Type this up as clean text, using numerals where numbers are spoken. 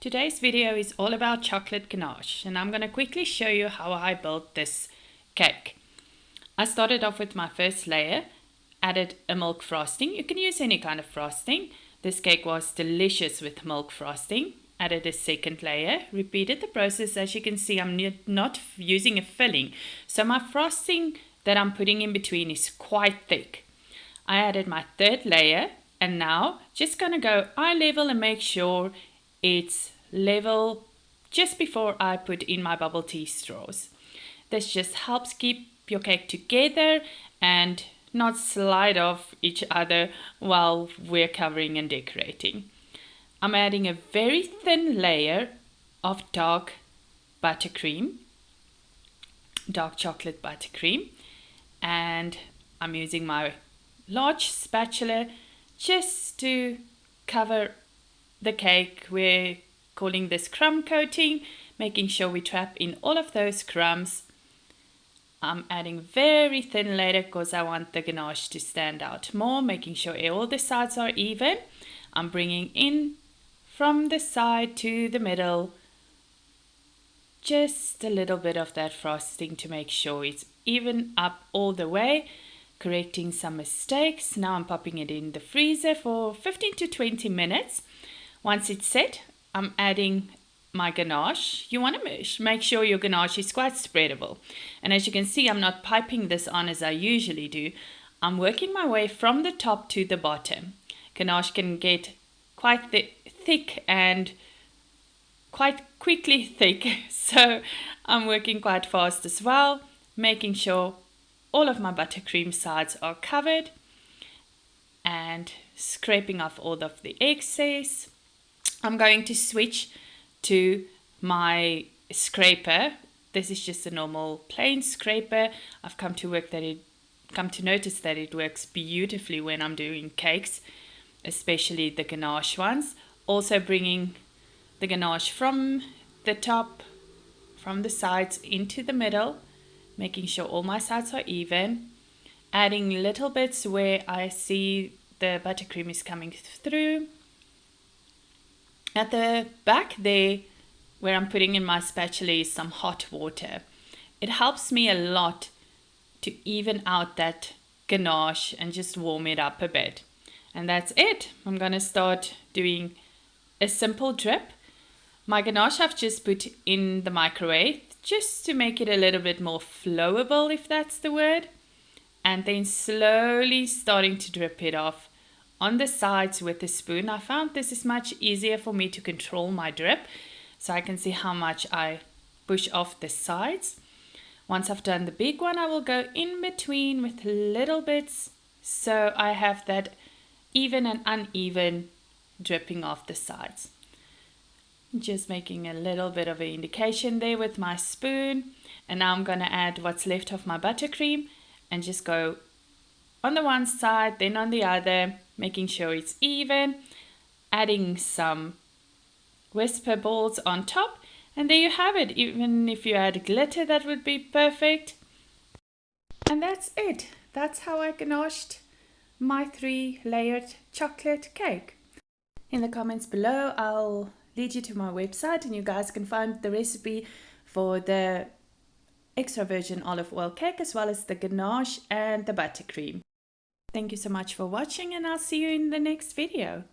Today's video is all about chocolate ganache, and I'm going to quickly show you how I built this cake. I started off with my first layer, added a milk frosting. You can use any kind of frosting. This cake was delicious with milk frosting. Added a second layer, repeated the process. As you can see, I'm not using a filling, so my frosting that I'm putting in between is quite thick. I added my third layer, and now just gonna go eye level and make sure it's level just before I put in my bubble tea straws. This just helps keep your cake together and not slide off each other while we're covering and decorating. I'm adding a very thin layer of dark buttercream, dark chocolate buttercream, and I'm using my large spatula just to cover the cake. We're calling this crumb coating, making sure we trap in all of those crumbs. I'm adding very thin layer because I want the ganache to stand out more, making sure all the sides are even. I'm bringing in from the side to the middle just a little bit of that frosting to make sure it's even up all the way, correcting some mistakes. Now I'm popping it in the freezer for 15 to 20 minutes. Once it's set, I'm adding my ganache. You want to make sure your ganache is quite spreadable. And as you can see, I'm not piping this on as I usually do. I'm working my way from the top to the bottom. Ganache can get quite thick and quite quickly thick, so I'm working quite fast as well, making sure all of my buttercream sides are covered and scraping off all of the excess. I'm going to switch to my scraper. This is just a normal plain scraper. I've come to notice that it works beautifully when I'm doing cakes, especially the ganache ones. Also bringing the ganache from the top, from the sides into the middle, making sure all my sides are even, adding little bits where I see the buttercream is coming through. At the back there, where I'm putting in my spatula, is some hot water. It helps me a lot to even out that ganache and just warm it up a bit. And that's it. I'm going to start doing a simple drip. My ganache I've just put in the microwave just to make it a little bit more flowable, if that's the word. And then slowly starting to drip it off on the sides with a spoon. I found this is much easier for me to control my drip, so I can see how much I push off the sides. Once I've done the big one, I will go in between with little bits, so I have that even and uneven dripping off the sides. Just making a little bit of an indication there with my spoon. And now I'm going to add what's left of my buttercream and just go on the one side, then on the other, making sure it's even, adding some whisper balls on top, and there you have it. Even if you add glitter, that would be perfect. And that's it. That's how I ganached my 3-layered chocolate cake. In the comments below, I'll lead you to my website and you guys can find the recipe for the extra virgin olive oil cake, as well as the ganache and the buttercream. Thank you so much for watching, and I'll see you in the next video.